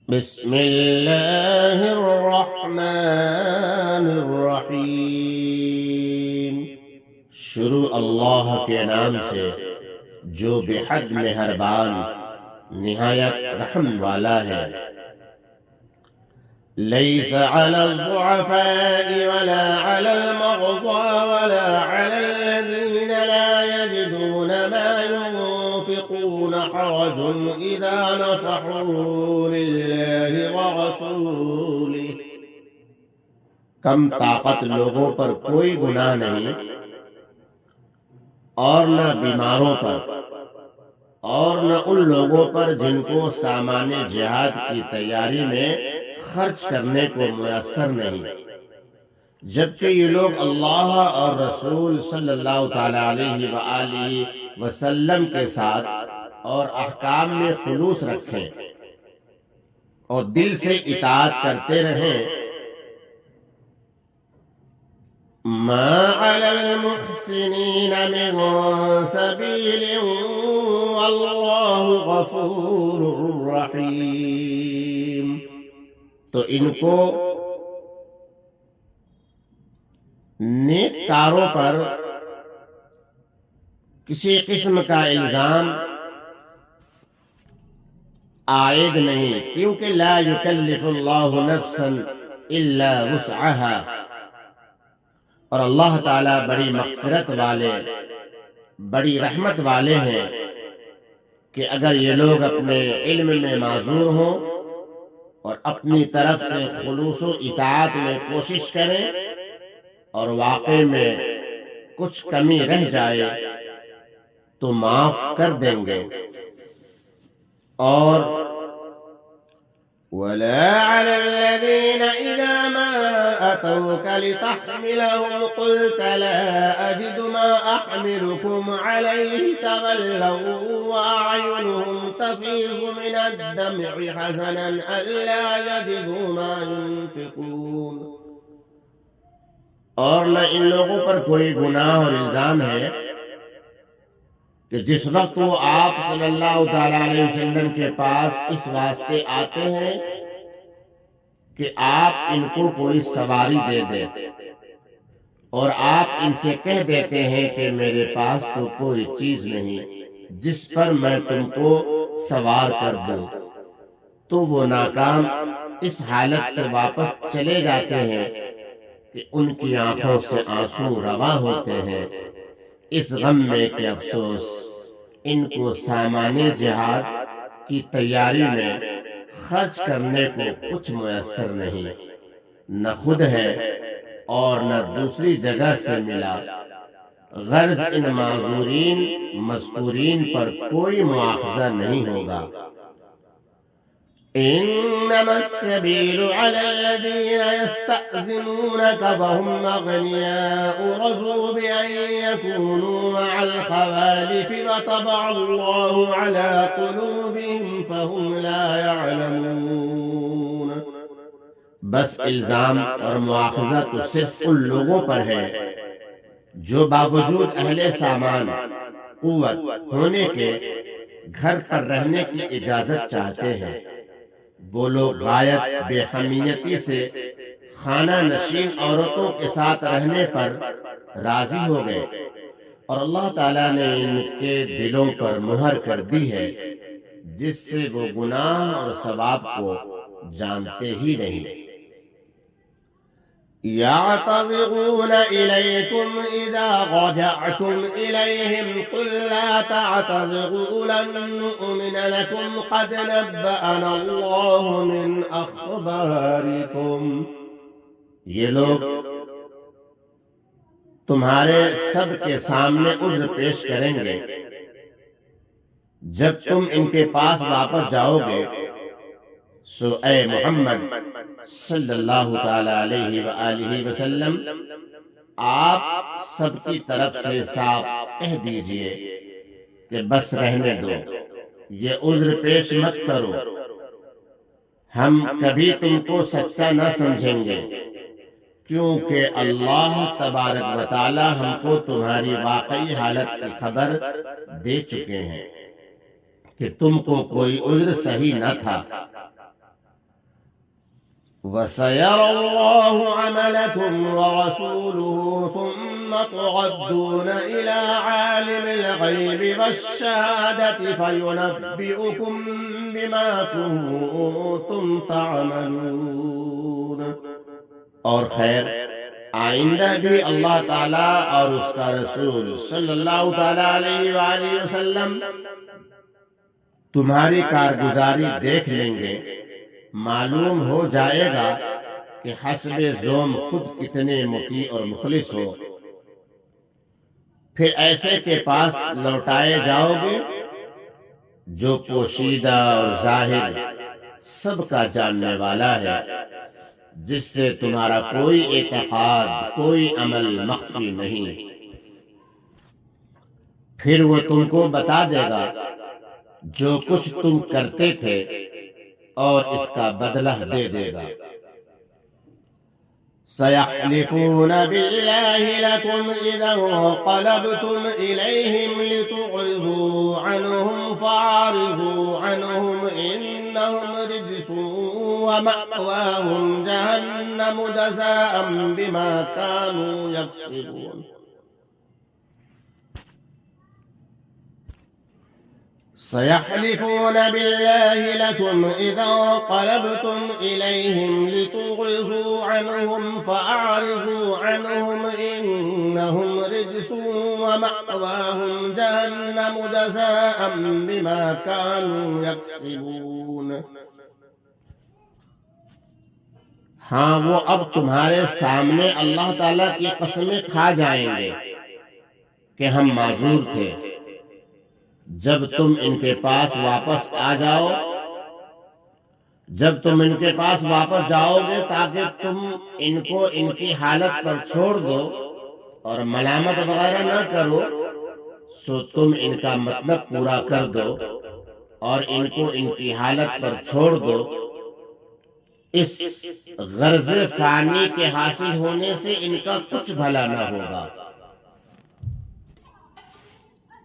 بسم اللہ الرحمن الرحیم۔ شروع اللہ کے نام سے جو بے حد مہربان نہایت رحم والا ہے۔ لیس علی الضعفاء ولا علی المرضى ولا علی الذین لا یجدون ما ينفقون حرج اذا نصحوا للہ ورسولہ۔ کم طاقت لوگوں پر کوئی گناہ نہیں، اور نہ بیماروں پر، اور نہ ان لوگوں پر جن کو سامان جہاد کی تیاری میں خرچ کرنے کو میسر نہیں، جبکہ یہ لوگ اللہ اور رسول صلی اللہ تعالی علیہ وآلہ وسلم کے ساتھ اور احکام میں خلوص رکھیں اور دل سے اطاعت کرتے رہیں۔ ما علی المحسنین من سبیل واللہ غفور رحیم۔ تو ان کو نیک کاروں پر کسی قسم کا الزام عائد نہیں، کیونکہ لا یکلف اللہ نفسا الا وسعها، اور اللہ تعالیٰ بڑی مغفرت والے، بڑی رحمت والے ہیں کہ اگر یہ لوگ اپنے علم میں معذور ہوں اور اپنی طرف سے خلوص و اطاعت میں کوشش کریں اور واقع میں کچھ کمی رہ جائے تو معاف کر دیں گے۔ اور وَلَا عَلَى الَّذِينَ إِذَا مَا أَتَوْكَ لِتَحْمِلَهُمْ قُلْتَ لَا أَجِدُ مَا أَحْمِلُكُمْ عَلَيْهِ تَوَلَّوْا وَأَعْيُنُهُمْ تَفِيضُ مِنَ الدَّمْعِ حَزَنًا أَلَّا يَجِدُوا مَا يُنْفِقُونَ۔ اور نہ ان لوگوں پر کوئی گناہ اور الزام ہے کہ جس وقت وہ آپ صلی اللہ تعالی علیہ وسلم کے پاس اس واسطے آتے ہیں کہ آپ ان کو کوئی سواری دے دیں، اور آپ ان سے کہہ دیتے ہیں کہ میرے پاس تو کوئی چیز نہیں جس پر میں تم کو سوار کر دوں، تو وہ ناکام اس حالت سے واپس چلے جاتے ہیں کہ ان کی آنکھوں سے آنسو رواں ہوتے ہیں، اس غم میں کہ افسوس ان کو سامان جہاد کی تیاری میں خرچ کرنے کو کچھ میسر نہیں، نہ خود ہے اور نہ دوسری جگہ سے ملا۔ غرض ان معذورین مذکورین پر کوئی مواخذہ نہیں ہوگا۔ انما السبيل على الذين يستأذنونك وهم أغنياء رضوا بأن يكونوا مع الخوالف وطبع الله على قلوبهم فهم لا يعلمون۔ بس الزام اور مواخذہ تو صرف ان لوگوں پر ہے جو باوجود اہل سامان قوت ہونے کے گھر پر رہنے کی اجازت چاہتے ہیں۔ وہ لوگ غایت بے حمیتی سے خانہ نشین عورتوں کے ساتھ رہنے پر راضی ہو گئے، اور اللہ تعالیٰ نے ان کے دلوں پر مہر کر دی ہے جس سے وہ گناہ اور ثواب کو جانتے ہی نہیں۔ يعتذرون إليكم إذا رجعتم إليهم قل لا تعتذروا لن نؤمن لكم قد نبأنا الله من أخباركم۔ یہ لوگ تمہارے سب کے سامنے عذر پیش کریں گے جب تم ان کے پاس واپس جاؤ گے، سو اے محمد صلی اللہ تعالی علیہ وآلہ وسلم آپ سب کی طرف سے صاف کہہ دیجئے کہ بس رہنے دو، یہ عذر پیش مت کرو، ہم کبھی تم کو سچا نہ سمجھیں گے، کیونکہ اللہ تبارک و تعالی ہم کو تمہاری واقعی حالت کی خبر دے چکے ہیں کہ تم کو کوئی عذر صحیح نہ تھا۔ وَسَيَرَى اللَّهُ عَمَلَكُمْ وَرَسُولُهُ ثُمَّ تُرَدُّونَ إِلَى عَالِمِ الْغَيْبِ وَالشَّهَادَةِ فَيُنَبِّئُكُم بِمَا كُنتُمْ تَعْمَلُونَ۔ اور خیر آئندہ بھی اللہ تعالیٰ اور اس کا رسول صلی اللہ تعالیٰ علیہ وآلہ وسلم تمہاری کارگزاری دیکھ لیں گے، معلوم ہو جائے گا کہ حسب ذوم خود کتنے مطیع اور مخلص ہو۔ پھر ایسے کے پاس لوٹائے جاؤ گے جو پوشیدہ اور ظاہر سب کا جاننے والا ہے، جس سے تمہارا کوئی اعتقاد، کوئی عمل مخفی نہیں۔ پھر وہ تم کو بتا دے گا جو کچھ تم کرتے تھے اور اس کا بدلہ دے دے گا۔ سَيَحْلِفُونَ بِاللَّهِ لَكُمْ إِذَا انقَلَبْتُمْ إِلَيْهِمْ لِتُعْرِضُوا عَنْهُمْ فَأَعْرِضُوا عَنْهُمْ إِنَّهُمْ رِجْسٌ وَمَأْوَاهُمْ جَهَنَّمُ جَزَاءً بِمَا كَانُوا يَكْسِبُونَ۔ سَيَحْلِفُونَ بِاللَّهِ لَكُمْ إِذَا انقَلَبْتُمْ إِلَيْهِمْ لِتُعْرِضُوا عَنْهُمْ فَأَعْرِضُوا عَنْهُمْ إِنَّهُمْ رِجْسٌ وَمَأْوَاهُمْ جَهَنَّمُ جَزَاءً بِمَا كَانُوا يَكْسِبُونَ۔ ہاں وہ اب تمہارے سامنے اللہ تعالیٰ کی قسمیں کھا جائیں گے کہ ہم معذور تھے۔ جب تم ان کے پاس واپس آ جاؤ، جب تم ان کے پاس واپس جاؤ گے تاکہ تم ان کو ان کی حالت پر چھوڑ دو اور ملامت وغیرہ نہ کرو، سو تم ان کا مطلب پورا کر دو اور ان کو ان کی حالت پر چھوڑ دو۔ اس غرض فانی کے حاصل ہونے سے ان کا کچھ بھلا نہ ہوگا،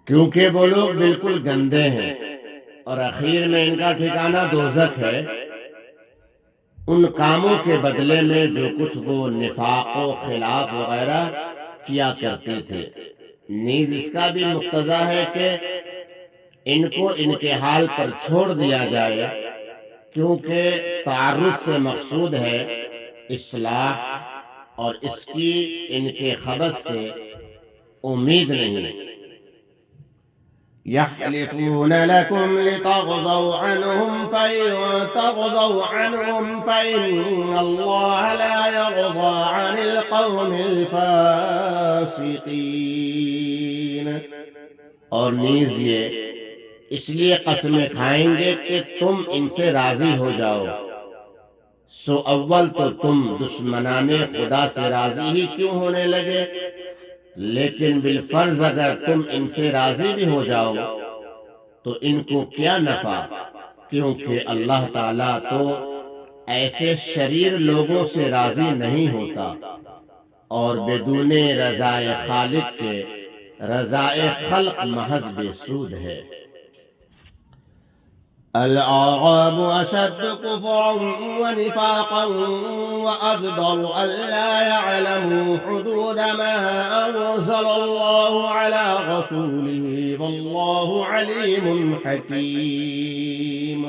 کیونکہ وہ لوگ بالکل گندے ہیں اور اخیر میں ان کا ٹھکانہ دوزخ ہے۔ ان کاموں کے بدلے میں جو کچھ وہ نفاق و خلاف وغیرہ کیا کرتے تھے، نیز اس کا بھی مقتضا ہے کہ ان کو ان کے حال پر چھوڑ دیا جائے، کیونکہ تعرض سے مقصود ہے اصلاح اور اس کی ان کے خبث سے امید نہیں۔ يَحْلِفُونَ لَكُمْ لِتَغْضَوْا عَنْهُمْ فَإِن تَغْضَوْا عَنْهُمْ فَإِنَّ اللَّهَ لَا يَرْضَىٰ عَنِ الْقَوْمِ الْفَاسِقِينَ۔ اور نیز یہ اس لیے قسمیں کھائیں گے کہ تم ان سے راضی ہو جاؤ، سو اول تو تم دشمنان خدا سے راضی ہی کیوں ہونے لگے، لیکن بالفرض اگر تم ان سے راضی بھی ہو جاؤ تو ان کو کیا نفع، کیونکہ اللہ تعالیٰ تو ایسے شریر لوگوں سے راضی نہیں ہوتا، اور بدون رضائے خالق کے رضائے خلق محض بے سود ہے۔ الأعراب أشد كفرا ونفاقا وأجدر ألا يعلموا حدود ما أنزل الله على رسوله والله عليم حكيم۔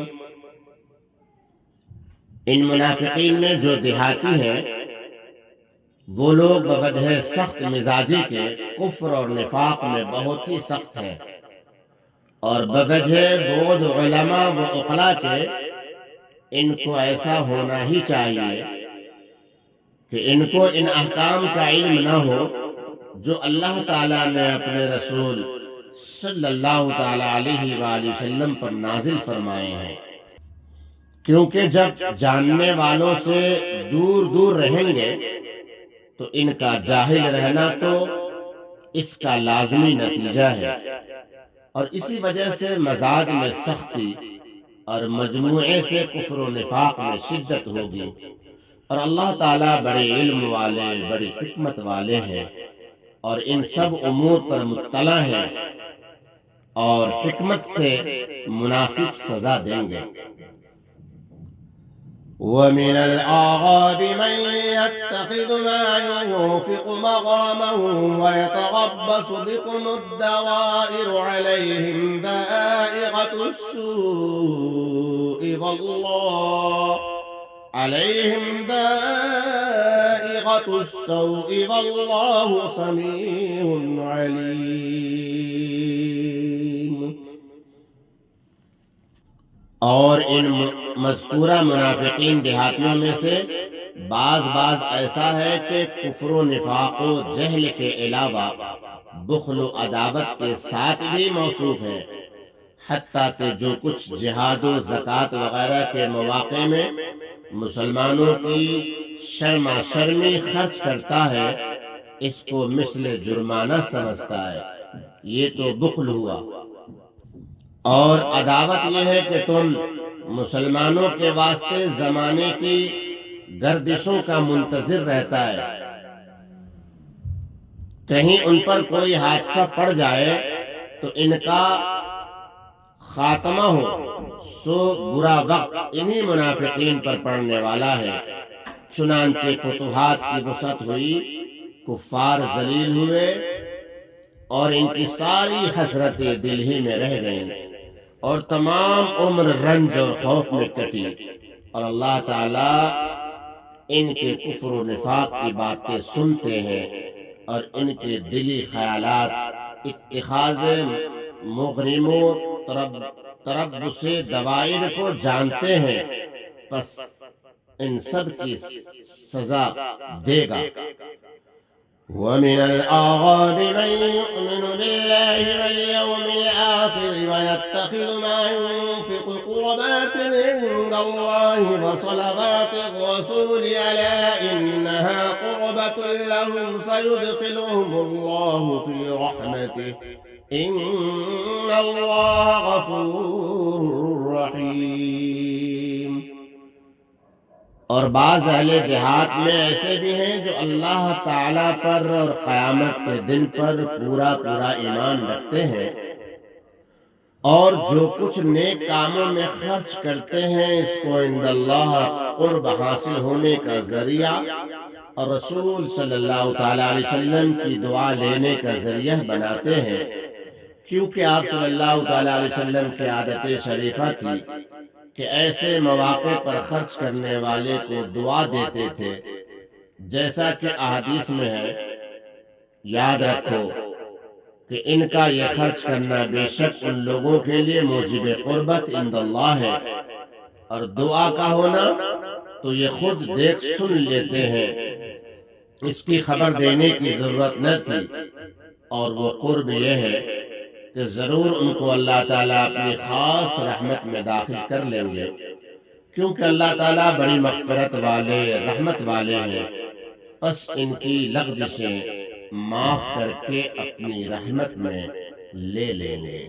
ان منافقین میں جو دیہاتی ہیں وہ لوگ بوجہ سخت مزاجی کے کفر اور نفاق میں بہت ہی سخت ہیں، اور بوجہ بعد علماء و عقلاء کے ان کو ایسا ہونا ہی چاہیے کہ ان کو ان احکام کا علم نہ ہو جو اللہ تعالیٰ نے اپنے رسول صلی اللہ تعالیٰ علیہ وآلہ وسلم پر نازل فرمائے ہیں، کیونکہ جب جاننے والوں سے دور دور رہیں گے تو ان کا جاہل رہنا تو اس کا لازمی نتیجہ ہے، اور اسی وجہ سے مزاج میں سختی اور مجموعے سے کفر و نفاق میں شدت ہوگی، اور اللہ تعالیٰ بڑے علم والے، بڑی حکمت والے ہیں، اور ان سب امور پر مطلع ہیں اور حکمت سے مناسب سزا دیں گے۔ ومن الأعراب من يتخذ ما ينفق مغرما ويتربص بكم الدوائر عليهم دائرة السوء والله سميع عليم۔ اور ان مذکورہ منافقین دیہاتیوں میں سے بعض ایسا ہے کہ کفر و نفاق و جہل کے علاوہ بخل و عداوت کے ساتھ بھی موصوف ہے، حتیٰ کہ جو کچھ جہاد و زکوٰۃ وغیرہ کے مواقع میں مسلمانوں کی شرما شرمی خرچ کرتا ہے، اس کو مثل جرمانہ سمجھتا ہے، یہ تو بخل ہوا۔ اور عداوت یہ ہے کہ تم مسلمانوں کے واسطے زمانے کی گردشوں کا منتظر رہتا ہے، کہیں ان پر کوئی حادثہ پڑ جائے تو ان کا خاتمہ ہو، سو برا وقت انہی منافقین پر پڑنے والا ہے۔ چنانچہ فتوحات کی وسعت ہوئی، کفار ذلیل ہوئے اور ان کی ساری حسرتیں دل ہی میں رہ گئیں اور تمام عمر رنج اور خوف میں کٹی، اور اللہ تعالیٰ ان کے کفر و نفاق کی باتیں سنتے ہیں اور ان کے دلی خیالات اتخاذ مغرم و تربص دوائر کو جانتے ہیں، پس ان سب کی سزا دے گا۔ ومن الأعراب من يؤمن بالله واليوم الآخر ويتخذ ما ينفق قربات عند الله وصلوات الرسول ألا إنها قربة لهم سيدخلهم الله في رحمته إن الله غفور رحيم۔ اور بعض اہل دیہات میں ایسے بھی ہیں جو اللہ تعالیٰ پر اور قیامت کے دن پر پورا ایمان رکھتے ہیں، اور جو کچھ نیک کاموں میں خرچ کرتے ہیں اس کو عند اللہ قرب حاصل ہونے کا ذریعہ اور رسول صلی اللہ تعالیٰ علیہ وسلم کی دعا لینے کا ذریعہ بناتے ہیں، کیونکہ آپ صلی اللہ تعالیٰ علیہ وسلم کی عادت شریفہ تھی کہ ایسے مواقع پر خرچ کرنے والے کو دعا دیتے تھے، جیسا کہ احادیث میں ہے۔ یاد رکھو کہ ان کا یہ خرچ کرنا بے شک ان لوگوں کے لیے موجب قربت عند اللہ ہے، اور دعا کا ہونا تو یہ خود دیکھ سن لیتے ہیں، اس کی خبر دینے کی ضرورت نہ تھی۔ اور وہ قرب یہ ہے کہ ضرور ان کو اللہ تعالیٰ اپنی خاص رحمت میں داخل کر لیں گے، کیونکہ اللہ تعالیٰ بڑی مغفرت والے رحمت والے ہیں، پس ان کی لغزشیں معاف کر کے اپنی رحمت میں لے لیں گے۔